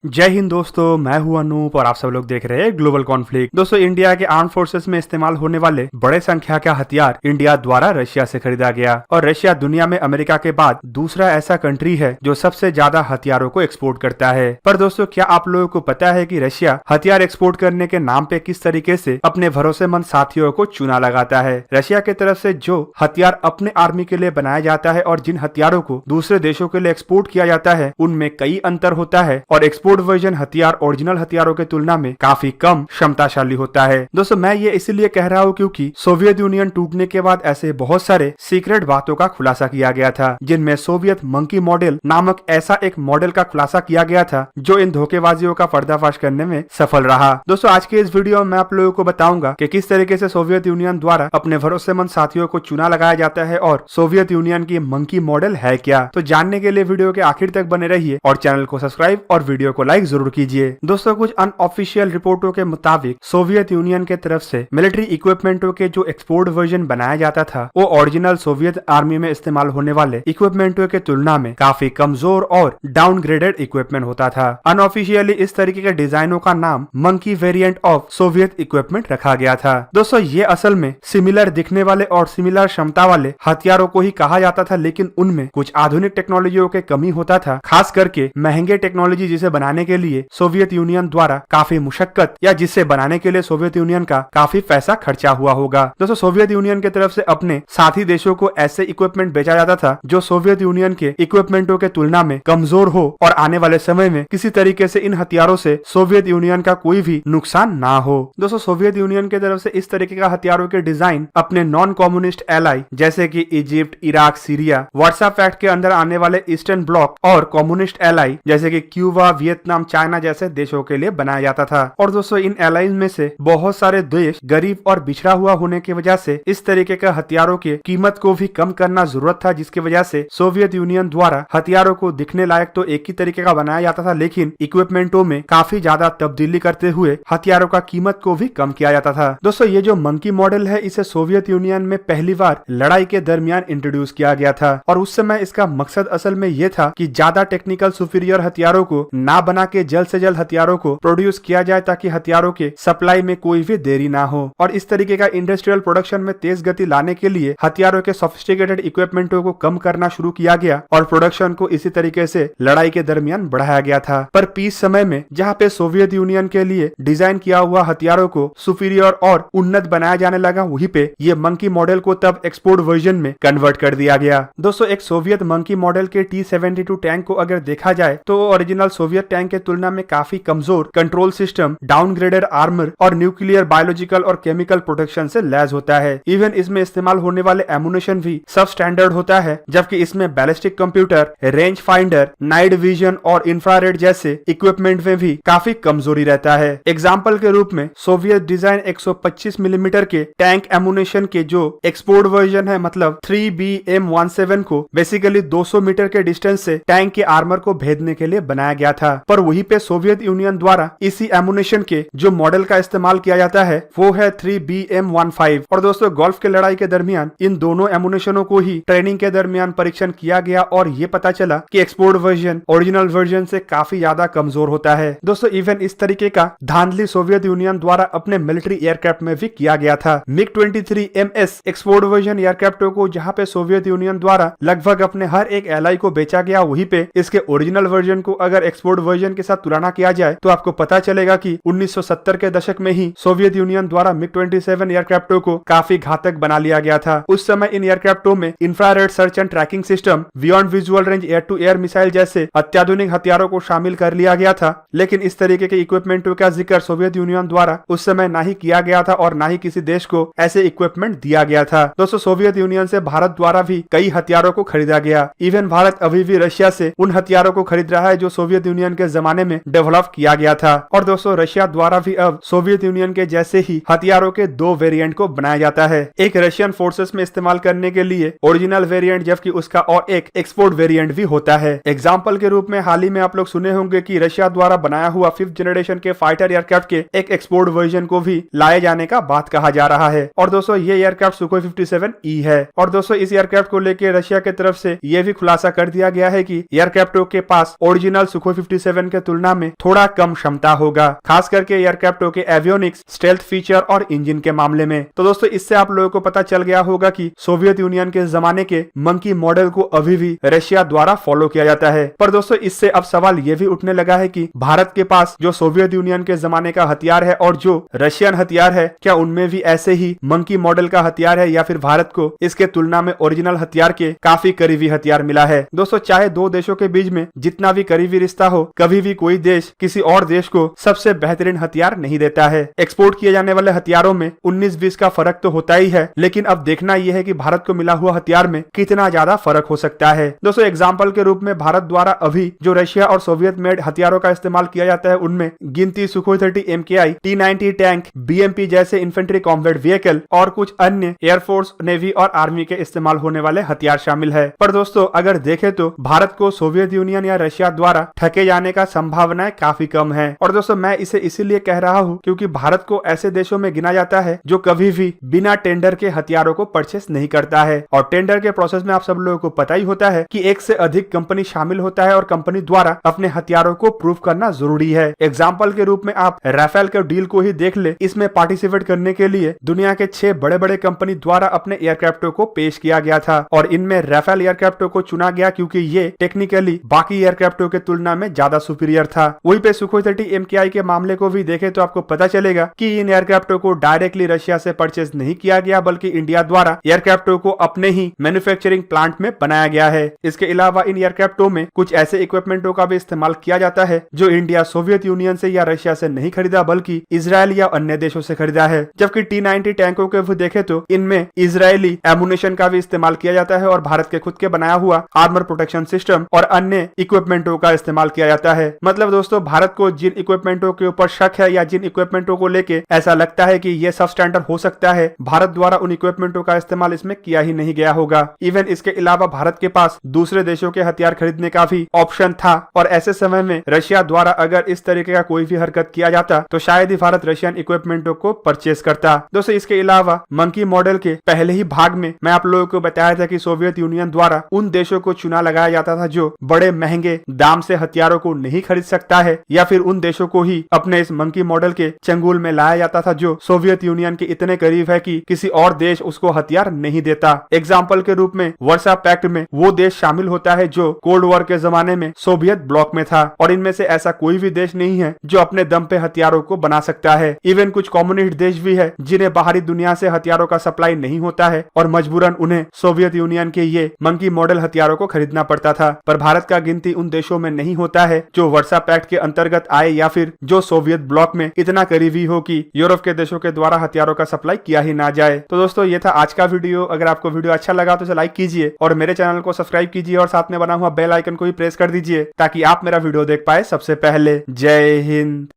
जय हिंद दोस्तों, मैं हूं अनूप और आप सब लोग देख रहे हैं ग्लोबल कॉन्फ्लिक्ट। दोस्तों, इंडिया के आर्म फोर्सेस में इस्तेमाल होने वाले बड़े संख्या का हथियार इंडिया द्वारा रशिया से खरीदा गया और रशिया दुनिया में अमेरिका के बाद दूसरा ऐसा कंट्री है जो सबसे ज्यादा हथियारों को एक्सपोर्ट करता है। पर दोस्तों, क्या आप लोगों को पता है कि रशिया हथियार एक्सपोर्ट करने के नाम पे किस तरीके से अपने भरोसेमंद साथियों को चुना लगाता है। रशिया की तरफ से जो हथियार अपने आर्मी के लिए बनाया जाता है और जिन हथियारों को दूसरे देशों के लिए एक्सपोर्ट किया जाता है, उनमें कई अंतर होता है और एक्सपोर्ट वर्जन हथियार ओरिजिनल हथियारों के तुलना में काफी कम क्षमताशाली होता है। दोस्तों, मैं ये इसलिए कह रहा हूँ क्योंकि सोवियत यूनियन टूटने के बाद ऐसे बहुत सारे सीक्रेट बातों का खुलासा किया गया था, जिनमें सोवियत मंकी मॉडल नामक ऐसा एक मॉडल का खुलासा किया गया था जो इन धोखेबाजियों का पर्दाफाश करने में सफल रहा। दोस्तों, आज के इस वीडियो में मैं आप लोगों को बताऊंगा कि किस तरीके से सोवियत यूनियन द्वारा अपने भरोसेमंद साथियों को चुना लगाया जाता है और सोवियत यूनियन की मंकी मॉडल है क्या। तो जानने के लिए वीडियो के आखिर तक बने रहिए और चैनल को सब्सक्राइब और वीडियो को लाइक जरूर कीजिए। दोस्तों, कुछ अनऑफिशियल रिपोर्टों के मुताबिक सोवियत यूनियन के तरफ से मिलिट्री इक्विपमेंटों के जो एक्सपोर्ट वर्जन बनाया जाता था, वो ओरिजिनल सोवियत आर्मी में इस्तेमाल होने वाले इक्विपमेंटों के तुलना में काफी कमजोर और डाउनग्रेडेड इक्विपमेंट होता था। अनऑफिशियली इस तरीके के डिजाइनों का नाम monkey variant of Soviet equipment रखा गया था। दोस्तों, ये असल में सिमिलर दिखने वाले और सिमिलर क्षमता वाले हथियारों को ही कहा जाता था, लेकिन उनमें कुछ आधुनिक टेक्नोलॉजियों के कमी होता था, खास करके महंगे टेक्नोलॉजी जिसे बनाने के लिए सोवियत यूनियन द्वारा काफी मुशक्कत या जिसे बनाने के लिए सोवियत यूनियन का काफी पैसा खर्चा हुआ होगा। दोस्तों, सोवियत यूनियन की तरफ से अपने साथी देशों को ऐसे इक्विपमेंट बेचा जाता था जो सोवियत यूनियन के इक्विपमेंटों के तुलना में कमजोर हो और आने वाले समय में किसी तरीके से इन हथियारों से सोवियत यूनियन का कोई भी नुकसान ना हो। दोस्तों, सोवियत यूनियन की तरफ से इस तरीके का हथियारों के डिजाइन अपने नॉन कम्युनिस्ट एलाई जैसे कि Egypt, Iraq, Syria, Warsaw Pact के अंदर आने वाले ईस्टर्न ब्लॉक और कम्युनिस्ट एलाई जैसे कि क्यूबा, वियतनाम, चाइना जैसे देशों के लिए बनाया जाता था। और दोस्तों, इन एलाइज में से बहुत सारे देश गरीब और बिछड़ा हुआ होने की वजह से इस तरीके के हथियारों की कीमत को भी कम करना जरूरत था, जिसकी वजह से सोवियत यूनियन द्वारा हथियारों को दिखने लायक तो एक ही तरीके का बनाया जाता था, लेकिन इक्विपमेंटों में काफी ज्यादा तब्दीली करते हुए हथियारों का कीमत को भी कम किया जाता था। दोस्तों, ये जो मंकी मॉडल है, इसे सोवियत यूनियन में पहली बार लड़ाई के दरमियान इंट्रोड्यूस किया गया था और उस समय इसका मकसद असल में ये था कि ज्यादा टेक्निकल सुपीरियर हथियारों को ना बना के जल्द से जल्द हथियारों को प्रोड्यूस किया जाए ताकि हथियारों के सप्लाई में कोई भी देरी ना हो। और इस तरीके का इंडस्ट्रियल प्रोडक्शन में तेज गति लाने के लिए हथियारों के सोफिस्टिकेटेड इक्विपमेंटों को कम करना शुरू किया गया और प्रोडक्शन को इसी तरीके से लड़ाई के दरमियान बढ़ाया गया था। पर पीस समय में जहाँ पे सोवियत यूनियन के लिए डिजाइन किया हुआ हथियारों को सुपीरियर और उन्नत बनाया जाने लगा, वहीं पे ये मंकी मॉडल को तब एक्सपोर्ट वर्जन में कन्वर्ट कर दिया गया। दोस्तों, एक सोवियत मंकी मॉडल के T-72 टैंक को अगर देखा जाए तो ओरिजिनल सोवियत टैंक के तुलना में काफी कमजोर कंट्रोल सिस्टम, डाउनग्रेडेड आर्मर और न्यूक्लियर, बायोलॉजिकल और केमिकल प्रोटेक्शन से लैस होता है। इवन इसमें इस्तेमाल होने वाले एमुनेशन भी सब स्टैंडर्ड होता है, जबकि इसमें ballistic computer, range finder, night vision और इंफ्रारेड जैसे इक्विपमेंट में भी काफी कमजोरी रहता है। एग्जाम्पल के रूप में सोवियत डिजाइन 125 मिलीमीटर के टैंक एमुनेशन के जो एक्सपोर्ट वर्जन है, मतलब 3BM17 को बेसिकली 200 मीटर के डिस्टेंस से टैंक के आर्मर को भेदने के लिए बनाया गया था। पर वहीं पे सोवियत यूनियन द्वारा इसी एमुनेशन के जो मॉडल का इस्तेमाल किया जाता है वो है 3BM15। और दोस्तों, गल्फ के लड़ाई के दरमियान इन दोनों एमुनेशनों को ही ट्रेनिंग के दरमियान परीक्षण किया गया और ये पता चला कि एक्सपोर्ट वर्जन ओरिजिनल वर्जन से काफी ज्यादा कमजोर होता है। दोस्तों, इवन इस तरीके का धांधली सोवियत यूनियन द्वारा अपने मिलिट्री एयरक्राफ्ट में भी किया गया था। MiG-23MS एक्सपोर्ट वर्जन एयरक्राफ्टों को जहाँ पे सोवियत यूनियन द्वारा लगभग अपने हर एक एलाई को बेचा गया, वहीं पे इसके ओरिजिनल वर्जन को अगर एक्सपोर्ट वर्जन के साथ तुलना किया जाए तो आपको पता चलेगा कि 1970 के दशक में ही सोवियत यूनियन द्वारा MiG-27 एयरक्राफ्टों को काफी घातक बना लिया गया था। उस समय इन एयरक्राफ्टों में infrared search and tracking system, beyond visual range air to air missile जैसे अत्याधुनिक हथियारों को शामिल कर लिया गया था, लेकिन इस तरीके के इक्विपमेंटों का जिक्र सोवियत यूनियन द्वारा उस समय ना ही किया गया था और ना ही किसी देश को ऐसे इक्विपमेंट दिया गया था। दोस्तों, सोवियत यूनियन से भारत द्वारा भी कई हथियारों को खरीदा गया। इवन भारत अभी भी रशिया से उन हथियारों को खरीद रहा है जो सोवियत यूनियन के जमाने में डेवलप किया गया था। और दोस्तों, रशिया द्वारा भी अब सोवियत यूनियन के जैसे ही हथियारों के दो वेरिएंट को बनाया जाता है, एक रशियन फोर्सेस में इस्तेमाल करने के लिए ओरिजिनल वेरिएंट, जबकि उसका और एक एक्सपोर्ट वेरिएंट भी होता है। एग्जाम्पल के रूप में हाल ही में आप लोग सुने होंगे कि रशिया द्वारा बनाया हुआ 5th जनरेशन के फाइटर एयरक्राफ्ट के एक एक्सपोर्ट वर्जन को भी लाए जाने का बात कहा जा रहा है। और दोस्तों, ये एयरक्राफ्ट सुखोई 57E है। और दोस्तों, इस एयरक्राफ्ट को लेकर रशिया की तरफ से यह भी खुलासा कर दिया गया है कि एयरक्राफ्टों के पास ओरिजिनल सुखोई 57 F-17 के तुलना में थोड़ा कम क्षमता होगा, खास करके एयरक्राफ्टों के एवियोनिक्स, स्टेल्थ फीचर और इंजन के मामले में। तो दोस्तों इससे आप लोगों को पता चल गया होगा कि सोवियत यूनियन के जमाने के मंकी मॉडल को अभी भी रशिया द्वारा फॉलो किया जाता है। पर दोस्तों इससे अब सवाल ये भी उठने लगा है कि भारत के पास जो सोवियत यूनियन के जमाने का हथियार है और जो रशियन हथियार है, क्या उनमें भी ऐसे ही मंकी मॉडल का हथियार है या फिर भारत को इसके तुलना में ओरिजिनल हथियार के काफी करीबी हथियार मिला है। दोस्तों चाहे दो देशों के बीच में जितना भी करीबी रिश्ता हो, कभी भी कोई देश किसी और देश को सबसे बेहतरीन हथियार नहीं देता है। एक्सपोर्ट किए जाने वाले हथियारों में 19-20 का फर्क तो होता ही है, लेकिन अब देखना यह है कि भारत को मिला हुआ हथियार में कितना ज्यादा फर्क हो सकता है। दोस्तों एग्जाम्पल के रूप में भारत द्वारा अभी जो रशिया और सोवियत मेड हथियारों का इस्तेमाल किया जाता है उनमें गिनती Sukhoi 30 MKI, T-90 tank, BMP जैसे इन्फेंट्री कॉम्बैट व्हीकल और कुछ अन्य एयरफोर्स, नेवी और आर्मी के इस्तेमाल होने वाले हथियार शामिल है। पर दोस्तों अगर देखें तो भारत को सोवियत यूनियन या रशिया द्वारा ठगे जाने का संभावनाएं काफी कम है। और दोस्तों मैं इसे इसीलिए कह रहा हूँ क्योंकि भारत को ऐसे देशों में गिना जाता है जो कभी भी बिना टेंडर के हथियारों को परचेस नहीं करता है। और टेंडर के प्रोसेस में आप सब लोगों को पता ही होता है कि एक से अधिक कंपनी शामिल होता है और कंपनी द्वारा अपने हथियारों को प्रूव करना जरूरी है। एग्जाम्पल के रूप में आप राफेल के डील को ही देख ले। इसमें पार्टिसिपेट करने के लिए दुनिया के 6 बड़े बड़े कंपनी द्वारा अपने एयरक्राफ्टों को पेश किया गया था और इनमें राफेल एयरक्राफ्टों को चुना गया क्योंकि ये टेक्निकली बाकी एयरक्राफ्टों के तुलना में ज्यादा सुपीरियर था। वहीं पे सुखोई 30 MKI के मामले को भी देखें तो आपको पता चलेगा कि इन एयरक्राफ्टों को डायरेक्टली रशिया से परचेज नहीं किया गया, बल्कि इंडिया द्वारा एयरक्राफ्टों को अपने ही मैन्युफैक्चरिंग प्लांट में बनाया गया है। इसके अलावा इन एयरक्राफ्टों में कुछ ऐसे इक्विपमेंटों का भी इस्तेमाल किया जाता है जो इंडिया सोवियत यूनियन से या रशिया से नहीं खरीदा बल्कि इजराइल या अन्य देशों से खरीदा है। जबकि T-90 टैंकों के भी देखें तो इनमें इजरायली एमुनेशन का भी इस्तेमाल किया जाता है और भारत के खुद के बनाया हुआ आर्मर प्रोटेक्शन सिस्टम और अन्य इक्विपमेंटों का इस्तेमाल किया जाता है। मतलब दोस्तों भारत को जिन इक्विपमेंटों के ऊपर शक है या जिन इक्विपमेंटों को लेके ऐसा लगता है कि ये सब स्टैंडर्ड हो सकता है, भारत द्वारा उन इक्विपमेंटों का इस्तेमाल इसमें किया ही नहीं गया होगा। इवन इसके अलावा भारत के पास दूसरे देशों के हथियार खरीदने का भी ऑप्शन था और ऐसे समय में रशिया द्वारा अगर इस तरीके का कोई भी हरकत किया जाता तो शायद ही भारत रशियन इक्विपमेंटों को परचेस करता। दोस्तों इसके अलावा मंकी मॉडल के पहले ही भाग में मैं आप लोगों को बताया था कि सोवियत यूनियन द्वारा उन देशों को चुना लगाया जाता था जो बड़े महंगे दाम से हथियारों को नहीं खरीद सकता है, या फिर उन देशों को ही अपने इस मंकी मॉडल के चंगुल में लाया जाता था जो सोवियत यूनियन के इतने करीब है कि किसी और देश उसको हथियार नहीं देता। एग्जाम्पल के रूप में वर्सा पैक्ट में वो देश शामिल होता है जो कोल्ड वॉर के जमाने में सोवियत ब्लॉक में था और इनमें से ऐसा कोई भी देश नहीं है जो अपने दम पे हथियारों को बना सकता है। इवन कुछ कम्युनिस्ट देश भी है जिन्हें बाहरी दुनिया से हथियारों का सप्लाई नहीं होता है और मजबूरन उन्हें सोवियत यूनियन के ये मंकी मॉडल हथियारों को खरीदना पड़ता था। पर भारत का गिनती उन देशों में नहीं होता है जो वर्सा पैक्ट के अंतर्गत आए या फिर जो सोवियत ब्लॉक में इतना करीबी हो कि यूरोप के देशों के द्वारा हथियारों का सप्लाई किया ही ना जाए। तो दोस्तों ये था आज का वीडियो। अगर आपको वीडियो अच्छा लगा तो इसे लाइक कीजिए और मेरे चैनल को सब्सक्राइब कीजिए और साथ में बना हुआ बेल आइकन को भी प्रेस कर दीजिए ताकि आप मेरा वीडियो देख पाए सबसे पहले। जय हिंद।